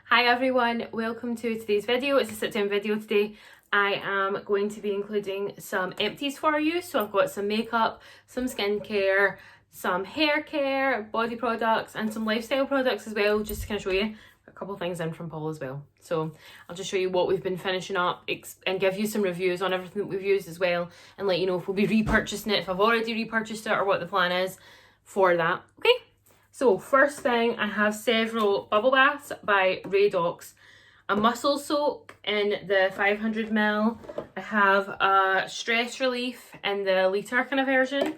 Hi everyone, welcome to today's video. It's a sit down video today. I am going to be including some empties for you. So I've got some makeup, some skincare, some hair care, body products and some lifestyle products as well, just to kind of show you a couple of things in from Paul as well. So I'll just show you what we've been finishing up and give you some reviews on everything that we've used as well, and let you know if we'll be repurchasing it, if I've already repurchased it, or what the plan is for that. Okay. So first thing, I have several bubble baths by Redox. A muscle soak in the 500ml. I have a stress relief in the litre kind of version.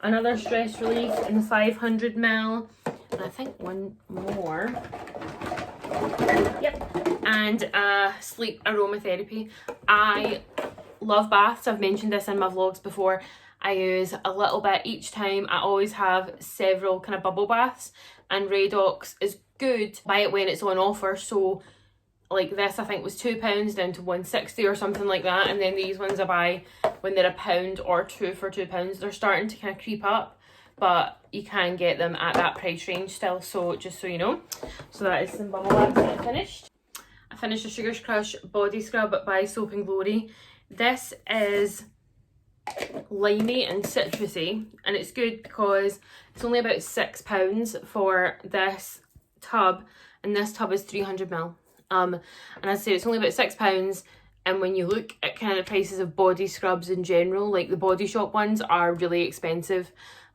Another stress relief in the 500ml. And I think one more. Yep. And sleep aromatherapy. I love baths. I've mentioned this in my vlogs before. I use a little bit each time. I always have several kind of bubble baths, and Redox is good. Buy it when it's on offer. So like this I think was £2 down to £1.60 or something like that, and then these ones I buy when they're £1 or two for £2. They're starting to kind of creep up, but you can get them at that price range still, so just so you know. So that is some bubble baths that I finished. I finished a Sugar Crush body scrub by Soap and Glory. This is limey and citrusy, and it's good because it's only about £6 for this tub, and this tub is 300ml. And I'd say it's only about £6, and when you look at kind of the prices of body scrubs in general, like the Body Shop ones are really expensive,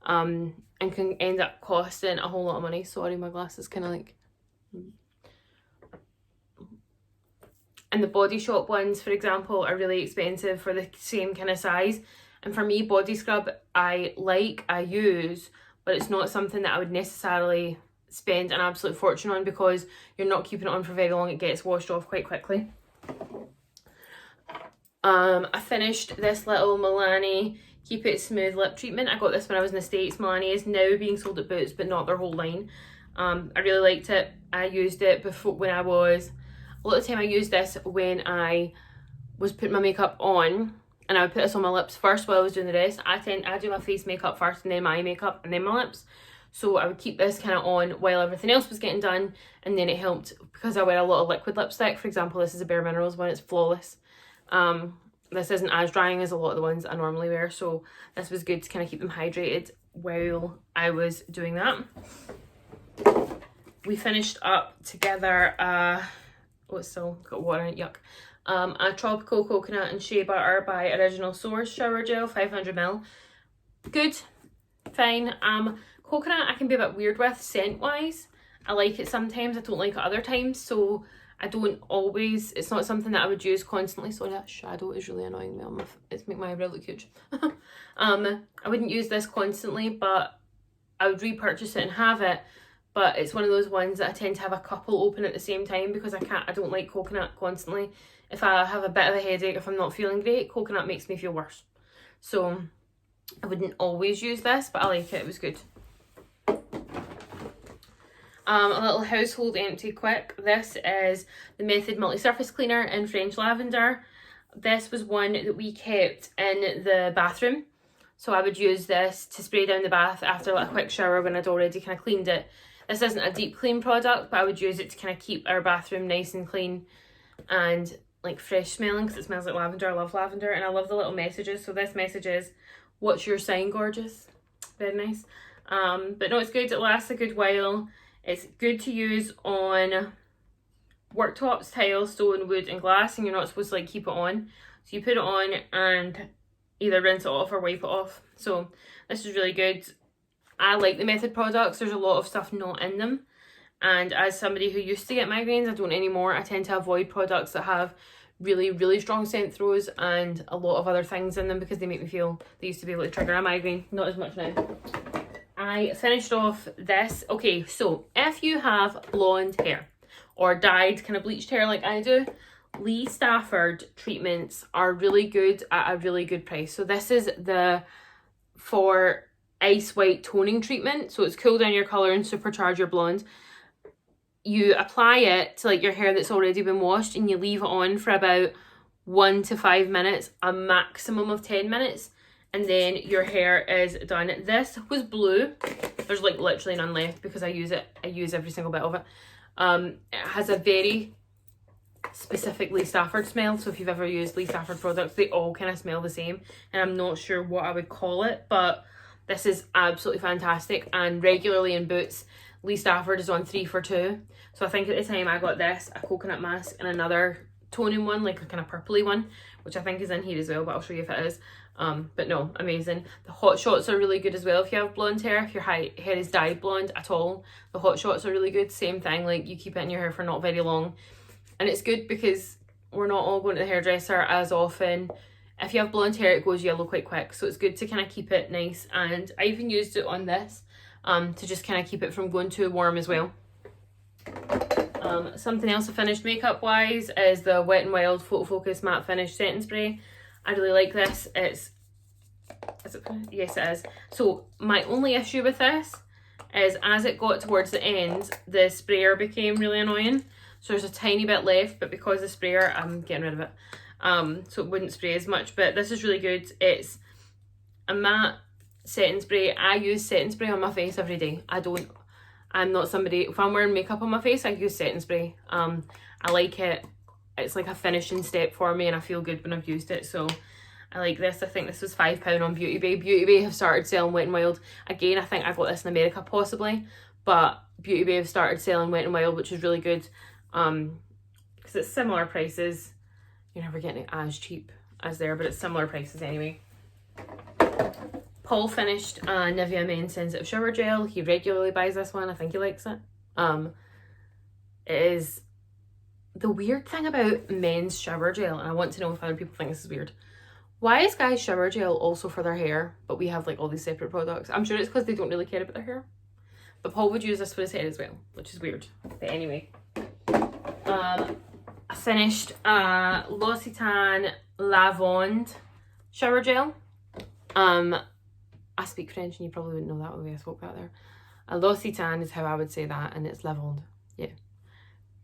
and can end up costing a whole lot of money. Sorry, my glasses kind of like... And the Body Shop ones, for example, are really expensive for the same kind of size. And for me, body scrub I use, but it's not something that I would necessarily spend an absolute fortune on, because you're not keeping it on for very long. It gets washed off quite quickly. I finished this little Milani Keep It Smooth lip treatment. I got this when I was in the States. Milani is now being sold at Boots, but not their whole line. I really liked it. I used it before when I was... A lot of the time I used this when I was putting my makeup on, and I would put this on my lips first while I was doing the rest. I do my face makeup first, and then my eye makeup, and then my lips. So I would keep this kind of on while everything else was getting done, and then it helped because I wear a lot of liquid lipstick. For example, this is a Bare Minerals one. It's flawless. This isn't as drying as a lot of the ones I normally wear, so this was good to kind of keep them hydrated while I was doing that. We finished up together oh, it's still got water in it, yuck. A Tropical Coconut and Shea Butter by Original Source Shower Gel, 500ml. Good, fine. Coconut I can be a bit weird with scent wise. I like it sometimes, I don't like it other times, so I don't always, it's not something that I would use constantly. Sorry, that shadow is really annoying me on my, it's making my eyebrow look huge. I wouldn't use this constantly, but I would repurchase it and have it. But it's one of those ones that I tend to have a couple open at the same time, because I don't like coconut constantly. If I have a bit of a headache, if I'm not feeling great, coconut makes me feel worse. So I wouldn't always use this, but I like it, it was good. A little household empty quick. This is the Method Multi-Surface Cleaner in French Lavender. This was one that we kept in the bathroom. So I would use this to spray down the bath after like a quick shower when I'd already kind of cleaned it. This isn't a deep clean product, but I would use it to kind of keep our bathroom nice and clean and like fresh smelling, because it smells like lavender. I love lavender, and I love the little messages. So this message is, "What's your sign, gorgeous?" Very nice. But no, it's good. It lasts a good while. It's good to use on worktops, tiles, stone, wood and glass, and you're not supposed to like keep it on. So you put it on and either rinse it off or wipe it off. So this is really good. I like the Method products. There's a lot of stuff not in them, and as somebody who used to get migraines, I don't anymore. I tend to avoid products that have really strong scent throws and a lot of other things in them, because they make me feel they used to be able to trigger a migraine. Not as much now. I finished off this. Okay, so if you have blonde hair or dyed kind of bleached hair like I do, Stafford Treatments are really good at a really good price. So this is the for Ice White Toning Treatment. So it's cool down your colour and supercharge your blonde. You apply it to like your hair that's already been washed, and you leave it on for about 1 to 5 minutes, a maximum of 10 minutes, and then your hair is done. This was blue. There's like literally none left because I use every single bit of it. It has a very specific Lee Stafford smell, so if you've ever used Lee Stafford products, they all kind of smell the same, and I'm not sure what I would call it, but this is absolutely fantastic. And regularly in Boots, Lee Stafford is on 3 for 2, so I think at the time I got this, a coconut mask, and another toning one, like a kind of purpley one, which I think is in here as well, but I'll show you if it is. But no, amazing. The hot shots are really good as well if you have blonde hair. If your hair is dyed blonde at all, the hot shots are really good. Same thing, like you keep it in your hair for not very long, and it's good because we're not all going to the hairdresser as often. If you have blonde hair, it goes yellow quite quick, so it's good to kind of keep it nice. And I even used it on this to just kind of keep it from going too warm as well. Something else I finished makeup wise is the Wet n Wild Photo Focus Matte Finish Setting Spray. I really like this. Is it? Yes, it is. So my only issue with this is as it got towards the end, the sprayer became really annoying. So there's a tiny bit left, but because the sprayer, I'm getting rid of it. So it wouldn't spray as much, but this is really good. It's a matte setting spray. I use setting spray on my face every day. I'm not somebody, if I'm wearing makeup on my face, I use setting spray. I like it. It's like a finishing step for me, and I feel good when I've used it, so I like this. I think this was £5 on Beauty Bay. Beauty Bay have started selling Wet n Wild. Again, I think I got this in America possibly, but Beauty Bay have started selling Wet n Wild, which is really good. Because it's similar prices. You're never getting it as cheap as there, but it's similar prices anyway. Paul finished Nivea Men Sensitive Shower Gel. He regularly buys this one. I think he likes it. It is the weird thing about men's shower gel, and I want to know if other people think this is weird. Why is guys' shower gel also for their hair, but we have like all these separate products? I'm sure it's because they don't really care about their hair. But Paul would use this for his hair as well, which is weird. But anyway. I finished L'Occitane Lavande shower gel. I speak French and you probably wouldn't know that the way I spoke that there. L'Occitane is how I would say that, and it's lavande. Yeah.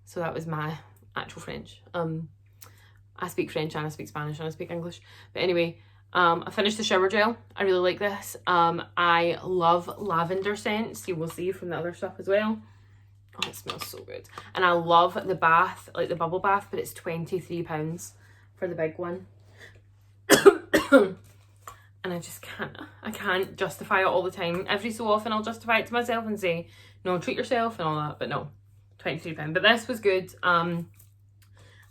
So that was my actual French. I speak French and I speak Spanish and I speak English. But anyway, I finished the shower gel. I really like this. I love lavender scents. You will see from the other stuff as well. Oh, it smells so good. And I love the bath, like the bubble bath, but it's £23 for the big one. And I can't justify it all the time. Every so often I'll justify it to myself and say, no, treat yourself and all that, but no, £23. But this was good. I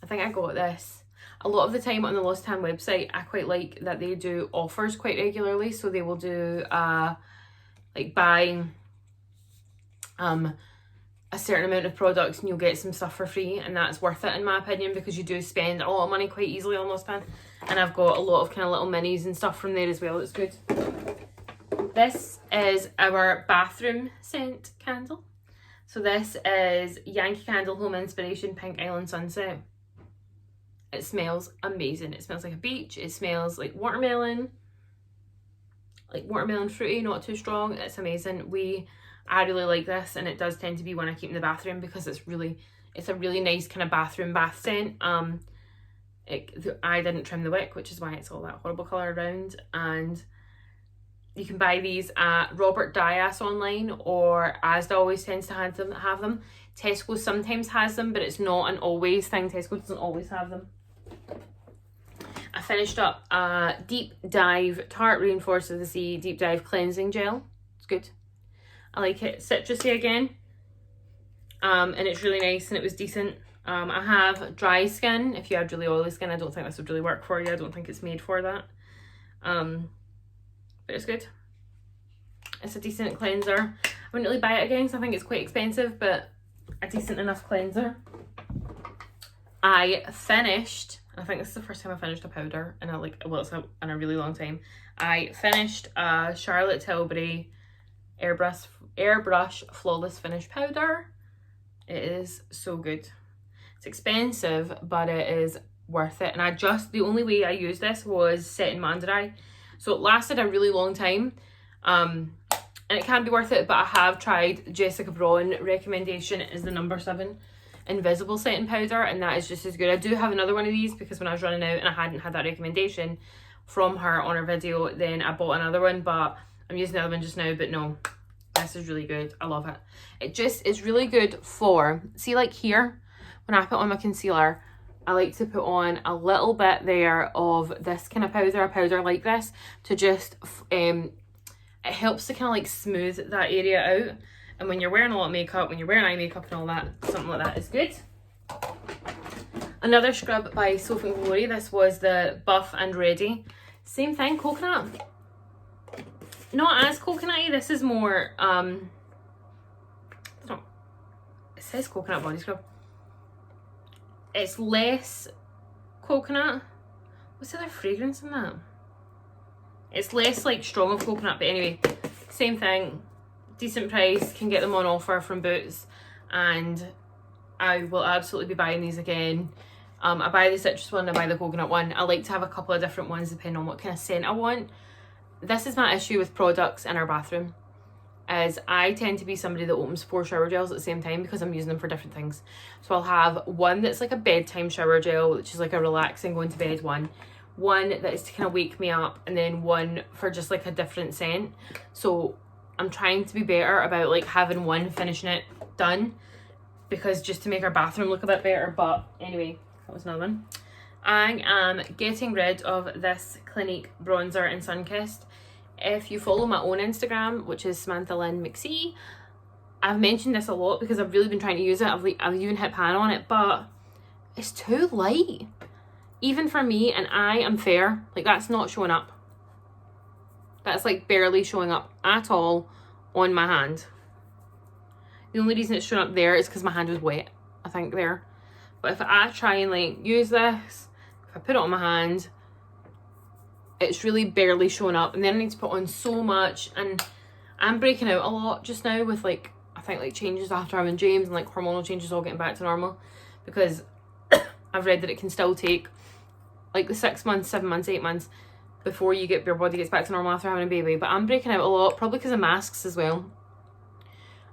think I got this. A lot of the time on the L'Occitane website, I quite like that they do offers quite regularly. So they will do like buy a certain amount of products and you'll get some stuff for free, and that's worth it in my opinion, because you do spend a lot of money quite easily on L'Occitane. And I've got a lot of kind of little minis and stuff from there as well. It's good. This is our bathroom scent candle. So this is Yankee Candle Home Inspiration Pink Island Sunset. It smells amazing. It smells like a beach. It smells like watermelon fruity, not too strong. It's amazing. I really like this, and it does tend to be one I keep in the bathroom because it's a really nice kind of bathroom bath scent. I didn't trim the wick, which is why it's all that horrible colour around. And you can buy these at Robert Dias online, or Asda always tends to have them. Tesco sometimes has them, but it's not an always thing. Tesco doesn't always have them. I finished up a Deep Dive Tarte Reinforced with the Sea Deep Dive Cleansing Gel. It's good. I like it. Citrusy again. And it's really nice, and it was decent. I have dry skin. If you had really oily skin, I don't think this would really work for you. I don't think it's made for that. But it's good. It's a decent cleanser. I wouldn't really buy it again because I think it's quite expensive, but a decent enough cleanser. I finished, I think this is the first time I finished a powder in a really long time. I finished Charlotte Tilbury Airbrush Flawless Finish Powder. It is so good. It's expensive, but it is worth it. And the only way I used this was setting my under eye. So it lasted a really long time. And it can be worth it, but I have tried Jessica Braun recommendation. It is the number 7 Invisible Setting Powder, and that is just as good. I do have another one of these because when I was running out and I hadn't had that recommendation from her on her video, then I bought another one, but I'm using the other one just now. But no, This is really good. I love it. It just is really good for, see like here, when I put on my concealer, I like to put on a little bit there of this kind of powder, a powder like this, to just, it helps to kind of like smooth that area out. And when you're wearing a lot of makeup, when you're wearing eye makeup and all that, something like that is good. Another scrub by Sophie & Glory. This was the Buff and Ready. Same thing, coconut. Not as coconutty. This is more, it says coconut body scrub. It's less coconut. What's the other fragrance in that? It's less like strong of coconut, but anyway, same thing. Decent price, can get them on offer from Boots, and I will absolutely be buying these again. I buy the citrus one, I buy the coconut one. I like to have a couple of different ones depending on what kind of scent I want. This is my issue with products in our bathroom, is I tend to be somebody that opens 4 shower gels at the same time because I'm using them for different things. So I'll have one that's like a bedtime shower gel, which is like a relaxing going to bed one that is to kind of wake me up, and then one for just like a different scent. So I'm trying to be better about like having one, finishing it, done, because just to make our bathroom look a bit better. But anyway, that was another one. I am getting rid of this Clinique bronzer in Sunkist. If you follow my own Instagram, which is Samantha Lynn McSee, I've mentioned this a lot because I've really been trying to use it. I've even hit pan on it, but it's too light. Even for me, and I am fair, like that's not showing up. That's like barely showing up at all on my hand. The only reason it's showing up there is because my hand was wet, I think there. But if I try and like use this, if I put it on my hand, it's really barely showing up, and then I need to put on so much, and I'm breaking out a lot just now with like, I think like changes after having James and like hormonal changes all getting back to normal, because I've read that it can still take like the 6 months, 7 months, 8 months before your body gets back to normal after having a baby. But I'm breaking out a lot, probably because of masks as well.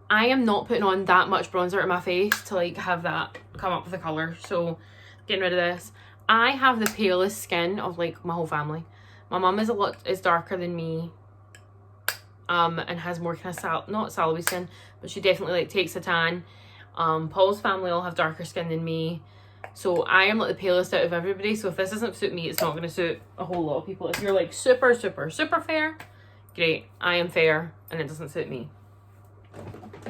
I am not putting on that much bronzer in my face to like have that come up with the colour, so getting rid of this. I have the palest skin of like my whole family. My mum is darker than me, and has more kind of not sallowy skin, but she definitely like takes a tan. Paul's family all have darker skin than me, so I am like the palest out of everybody. So if this doesn't suit me, it's not going to suit a whole lot of people. If you're like super fair, great. I am fair and it doesn't suit me.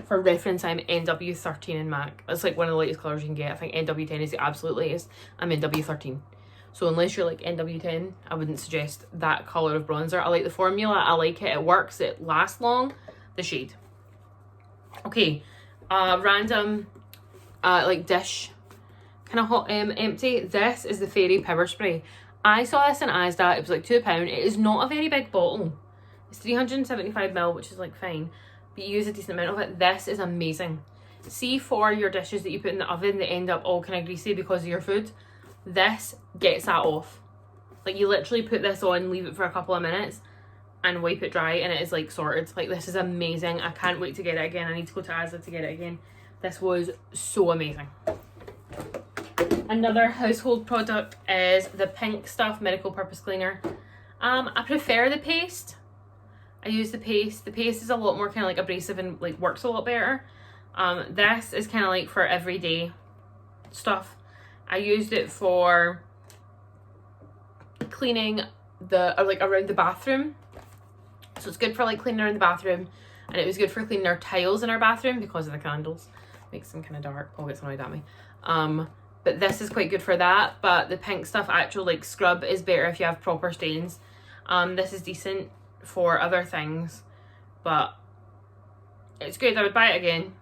For reference, I'm NW13 in MAC. That's like one of the latest colours you can get. I think NW10 is the absolute latest. I'm NW13. So unless you're like NW10, I wouldn't suggest that colour of bronzer. I like the formula, I like it, it works, it lasts long. The shade. Okay, random like dish kind of hot empty. This is the Fairy Power Spray. I saw this in Asda, it was like £2. It is not a very big bottle. It's 375ml, which is like fine, but you use a decent amount of it. This is amazing. See, for your dishes that you put in the oven that end up all kind of greasy because of your food, this gets that off. Like you literally put this on, leave it for a couple of minutes and wipe it dry, and it is like sorted. Like this is amazing. I can't wait to get it again. I need to go to Asda to get it again. This was so amazing. Another household product is the Pink Stuff Miracle Purpose Cleaner. I prefer the paste. I use the paste. The paste is a lot more kind of like abrasive and like works a lot better. This is kind of like for everyday stuff. I used it for cleaning like around the bathroom. So it's good for like cleaning around the bathroom, and it was good for cleaning our tiles in our bathroom because of the candles. Makes them kind of dark. Paul gets annoyed at me. But this is quite good for that. But the Pink Stuff actual like scrub is better if you have proper stains. This is decent for other things, but it's good. I would buy it again.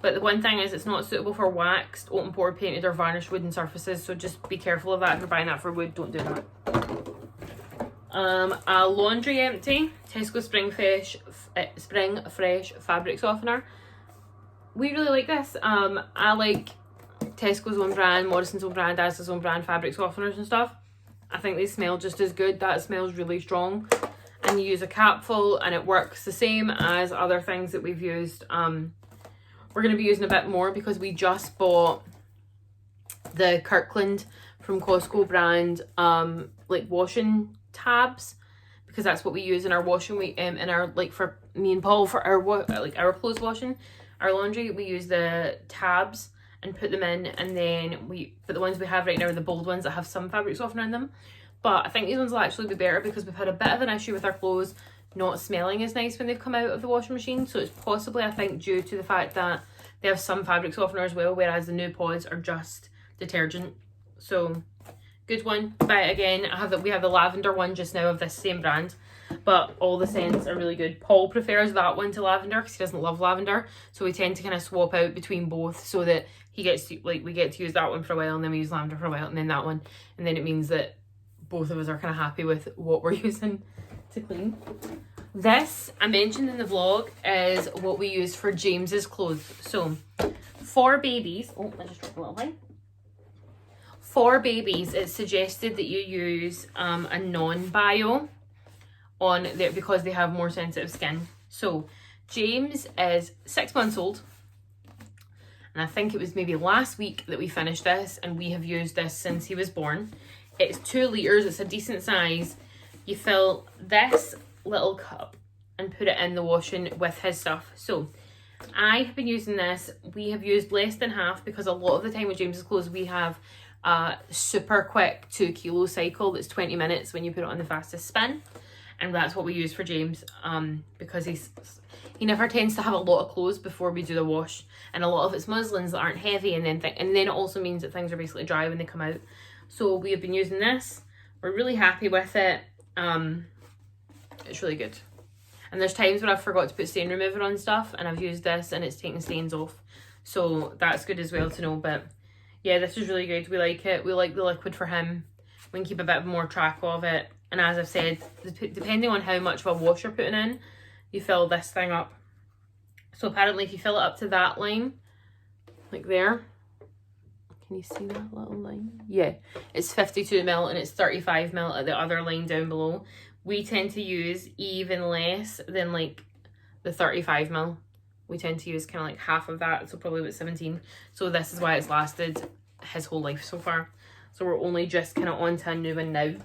But the one thing is it's not suitable for waxed, open pore painted or varnished wooden surfaces, so just be careful of that. If you're buying that for wood, don't do that. A laundry empty Tesco Spring Fresh fabric softener. We really like this. I like Tesco's own brand, Morrison's own brand, Asda's own brand fabric softeners and stuff. I think they smell just as good. That smells really strong. And you use a capful and it works the same as other things that we've used. We're going to be using a bit more because we just bought the Kirkland from Costco brand like washing tabs, because that's what we use in our washing, in our like for me and Paul, for our clothes washing, our laundry, we use the tabs and put them in, and then but the ones we have right now are the bold ones that have some fabric softener in them. But I think these ones will actually be better because we've had a bit of an issue with our clothes not smelling as nice when they've come out of the washing machine. So it's possibly, I think, due to the fact that they have some fabric softener as well, whereas the new pods are just detergent. So good one. But again, we have the lavender one just now of this same brand, but all the scents are really good. Paul prefers that one to lavender because he doesn't love lavender, so we tend to kind of swap out between both so that he gets to, like, we get to use that one for a while and then we use lavender for a while and then that one, and then it means that both of us are kind of happy with what we're using to clean. This, I mentioned in the vlog, is what we use for James's clothes. So for babies, oh, I just dropped a little thing. For babies, it's suggested that you use a non-bio on there because they have more sensitive skin. So James is 6 months old, and I think it was maybe last week that we finished this, and we have used this since he was born. It's 2 litres, it's a decent size. You fill this little cup and put it in the washing with his stuff. So I have been using this. We have used less than half because a lot of the time with James's clothes we have a super quick 2 kilo cycle that's 20 minutes when you put it on the fastest spin, and that's what we use for James because he never tends to have a lot of clothes before we do the wash, and a lot of it's muslins that aren't heavy, and then it also means that things are basically dry when they come out. So we have been using this. We're really happy with it. It's really good. And there's times when I've forgot to put stain remover on stuff and I've used this and it's taken stains off. So that's good as well to know. But yeah, this is really good. We like it. We like the liquid for him. We can keep a bit more track of it. And as I've said, depending on how much of a wash you're putting in, you fill this thing up. So apparently if you fill it up to that line, like there, can you see that little line? Yeah, it's 52 ml and it's 35 ml at the other line down below. We tend to use even less than like the 35 ml. We tend to use kind of like half of that, so probably about 17. So this is why it's lasted his whole life so far. So we're only just kind of on to a new one now.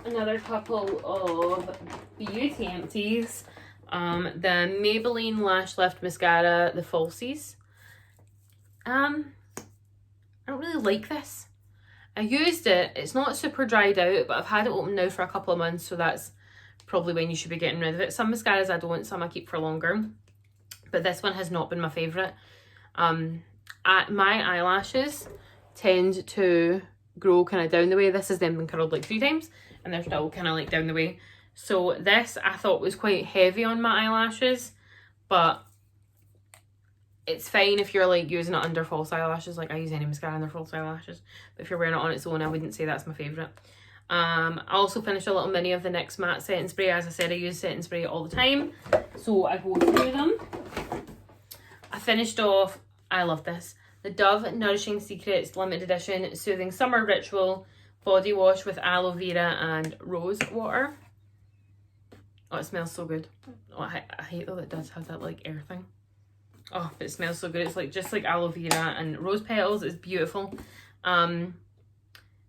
Another couple of beauty empties. The Maybelline Lash Lift Mascara, the falsies. I don't really like this. I used it. It's not super dried out, but I've had it open now for a couple of months, so that's probably when you should be getting rid of it. Some mascaras I don't, some I keep for longer, but this one has not been my favourite. My eyelashes tend to grow kind of down the way. This has then been curled like 3 times and they're still kind of like down the way. So this I thought was quite heavy on my eyelashes, but it's fine if you're like using it under false eyelashes. Like I use any mascara under false eyelashes, but if you're wearing it on its own, I wouldn't say that's my favourite. I also finished a little mini of the NYX matte setting spray. As I said, I use setting spray all the time, so I go through them. I finished off, I love this, the Dove Nourishing Secrets limited edition soothing summer ritual body wash with aloe vera and rose water. Oh, it smells so good. Oh, I hate though that it does have that like air thing. Oh, but it smells so good. It's like just like aloe vera and rose petals. It's beautiful.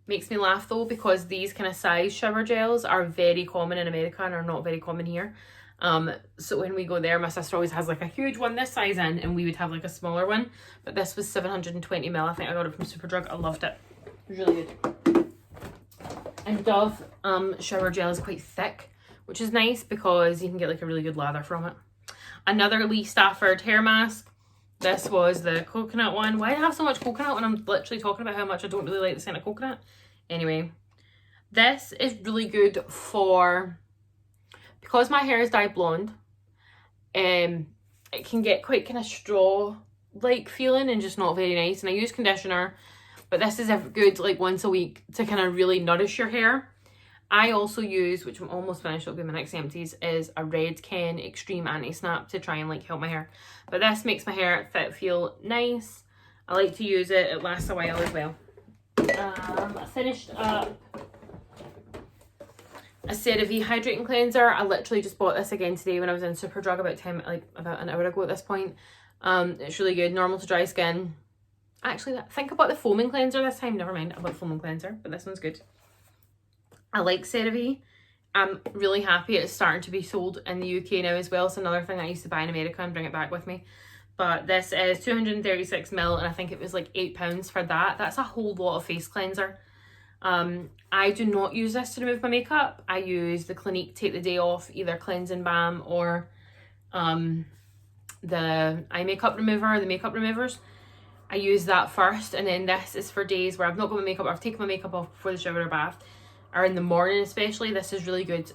Makes me laugh though because these kind of size shower gels are very common in America and are not very common here. So when we go there, my sister always has like a huge one this size in, and we would have like a smaller one. But this was 720 ml. I think I got it from Superdrug. I loved it. It was really good. And Dove shower gel is quite thick, which is nice because you can get like a really good lather from it. Another Lee Stafford hair mask. This was the coconut one. Why do I have so much coconut when I'm literally talking about how much I don't really like the scent of coconut? Anyway, this is really good for, because my hair is dyed blonde, it can get quite kind of straw-like feeling and just not very nice. And I use conditioner, but this is good like once a week to kind of really nourish your hair. I also use, which I'm almost finished, it'll be my next empties, is a Red Ken Extreme Anti-Snap to try and like help my hair. But this makes my hair feel nice. I like to use it. It lasts a while as well. I finished up a CeraVe Hydrating Cleanser. I literally just bought this again today when I was in Superdrug about an hour ago at this point. It's really good. Normal to dry skin. Actually, think about the foaming cleanser this time. Never mind, I bought foaming cleanser, but this one's good. I like CeraVe. I'm really happy it's starting to be sold in the UK now as well. It's another thing I used to buy in America and bring it back with me. But this is 236ml, and I think it was like £8 for that. That's a whole lot of face cleanser. I do not use this to remove my makeup. I use the Clinique Take the Day Off, either cleansing balm or the eye makeup remover, the makeup removers. I use that first, and then this is for days where I've not got my makeup, or I've taken my makeup off before the shower or bath, or in the morning especially. This is really good.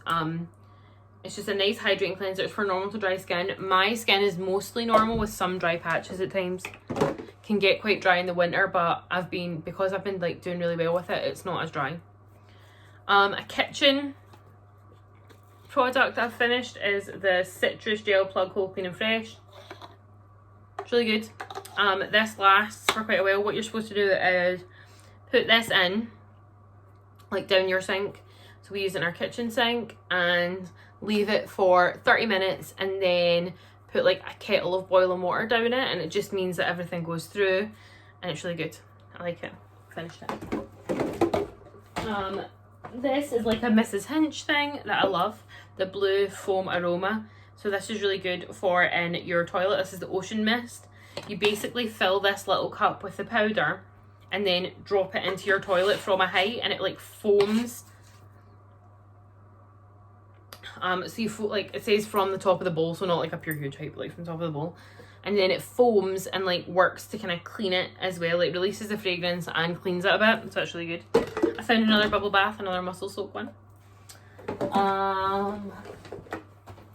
It's just a nice hydrating cleanser. It's for normal to dry skin. My skin is mostly normal with some dry patches at times. Can get quite dry in the winter, but because I've been like doing really well with it, it's not as dry. A kitchen product I've finished is the Citrus Gel Plug Hole Clean and Fresh. It's really good. This lasts for quite a while. What you're supposed to do is put this in, like down your sink. So we use it in our kitchen sink, and leave it for 30 minutes, and then put like a kettle of boiling water down it, and it just means that everything goes through, and it's really good. I like it. Finished it. This is like a Mrs. Hinch thing that I love, the blue foam aroma. So this is really good for in your toilet. This is the Ocean Mist. You basically fill this little cup with the powder and then drop it into your toilet from a height, and it like foams. So you like, it says from the top of the bowl, so not like a pure huge height, but like from the top of the bowl, and then it foams and like works to kind of clean it as well. It releases the fragrance and cleans it a bit, so that's really good. I found another bubble bath, another muscle soap one.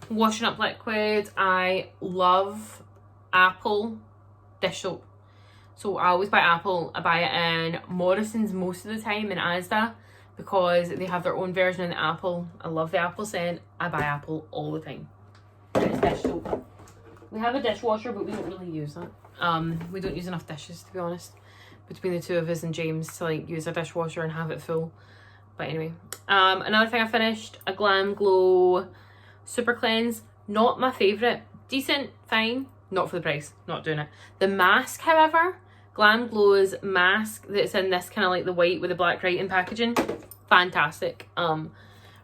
Washing up liquid. I love Apple dish soap, so I always buy Apple. I buy it in Morrison's most of the time, and Asda, because they have their own version of the Apple. I love the Apple scent. I buy Apple all the time. And it's dish soap. We have a dishwasher, but we don't really use it. We don't use enough dishes, to be honest, between the two of us and James, to like use a dishwasher and have it full. But anyway, another thing I finished, a Glam Glow Super Cleanse. Not my favourite. Decent, fine. Not for the price. Not doing it. The mask, however, Glam Glow's mask that's in this kind of like the white with the black writing packaging, fantastic.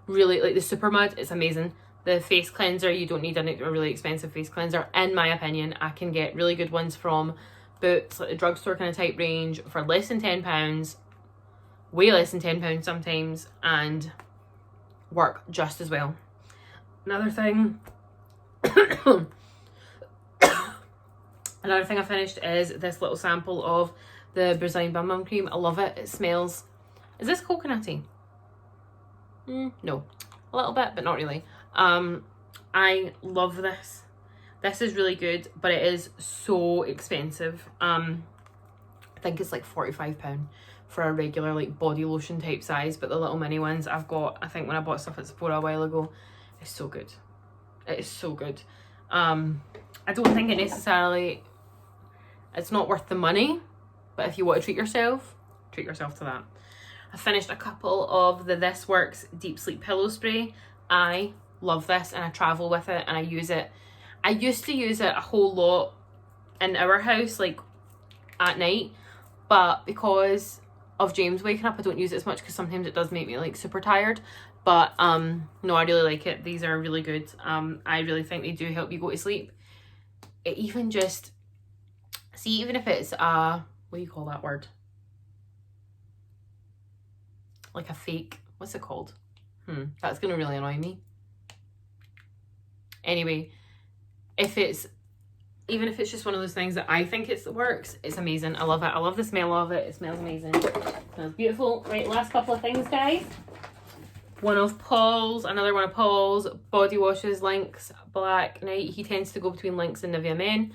Really like the super mud, it's amazing. The face cleanser, you don't need a really expensive face cleanser, in my opinion. I can get really good ones from Boots, like the drugstore kind of type range, for less than £10, way less than £10 sometimes, and work just as well. Another thing Another thing I finished is this little sample of the Brazilian Bum Bum Cream. I love it. It smells... Is this coconutty? No. A little bit, but not really. I love this. This is really good, but it is so expensive. I think it's like £45 for a regular like body lotion type size, but the little mini ones I've got, I think when I bought stuff at Sephora a while ago, it's so good. It is so good. I don't think it necessarily... It's not worth the money, but if you want to treat yourself to that. I finished a couple of the This Works Deep Sleep Pillow Spray. I love this, and I travel with it, and I use it. I used to use it a whole lot in our house, like at night, but because of James waking up, I don't use it as much, because sometimes it does make me like super tired. But no, I really like it. These are really good. I really think they do help you go to sleep. It even just... See, even if it's what do you call that word? Like a fake, what's it called? That's gonna really annoy me. Anyway, even if it's just one of those things that I think it works, it's amazing. I love it. I love the smell of it. It smells amazing. It smells beautiful. Right, last couple of things, guys. One of Paul's, another one of Paul's body washes, Lynx Black Night. He tends to go between Lynx and Nivea Men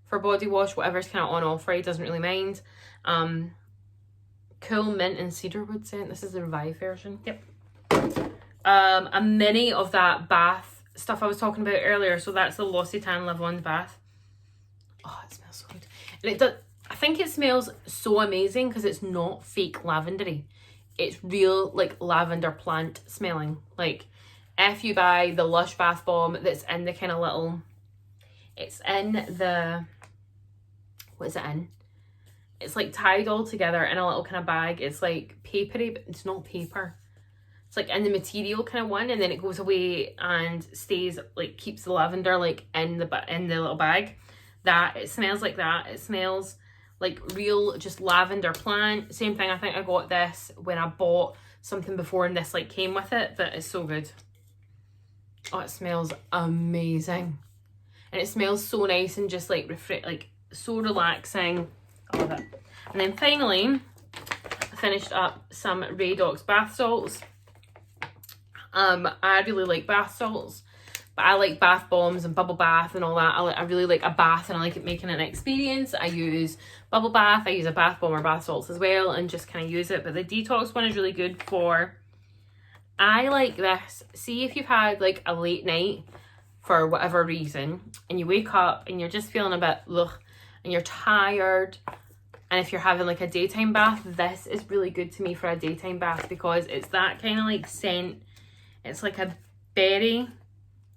for body wash, whatever's kind of on offer, he doesn't really mind. Cool Mint and Cedarwood scent. This is the Revive version. Yep. A mini of that bath stuff I was talking about earlier. So that's the L'Occitane Lavande bath. Oh, it smells so good. And it does... I think it smells so amazing because it's not fake lavendery. It's real, like, lavender plant smelling. Like, if you buy the Lush bath bomb that's in the kind of little... It's in the... What is it in? It's like tied all together in a little kind of bag. It's like papery, but it's not paper. It's like in the material kind of one, and then it goes away and stays, like keeps the lavender like in the little bag. That, it smells like that. It smells like real just lavender plant. Same thing, I think I got this when I bought something before and this like came with it. That is so good. Oh, it smells amazing. And it smells so nice and just like like so relaxing. I love it. And then finally, I finished up some Redox bath salts. I really like bath salts, but I like bath bombs and bubble bath and all that. I really like a bath, and I like it making an experience. I use bubble bath, I use a bath bomb or bath salts as well, and just kind of use it. But the detox one is really good for, I like this. See if you've had like a late night for whatever reason, and you wake up and you're just feeling a bit ugh, and you're tired, and if you're having like a daytime bath, this is really good to me for a daytime bath, because it's that kind of like scent. It's like a berry.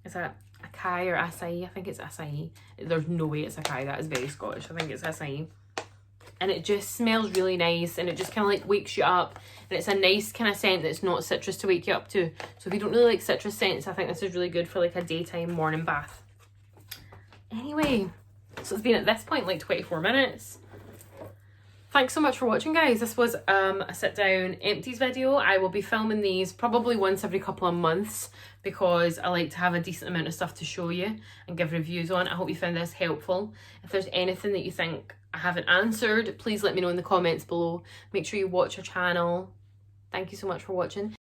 Is that acai or acai? I think it's acai. There's no way it's acai. That is very Scottish. I think it's acai. And it just smells really nice, and it just kind of like wakes you up, and it's a nice kind of scent that's not citrus to wake you up to. So if you don't really like citrus scents, I think this is really good for like a daytime morning bath. Anyway, so it's been at this point like 24 minutes. Thanks so much for watching, guys. This was a sit down empties video. I will be filming these probably once every couple of months, because I like to have a decent amount of stuff to show you and give reviews on. I hope you found this helpful. If there's anything that you think I haven't answered, please let me know in the comments below. Make sure you watch our channel. Thank you so much for watching.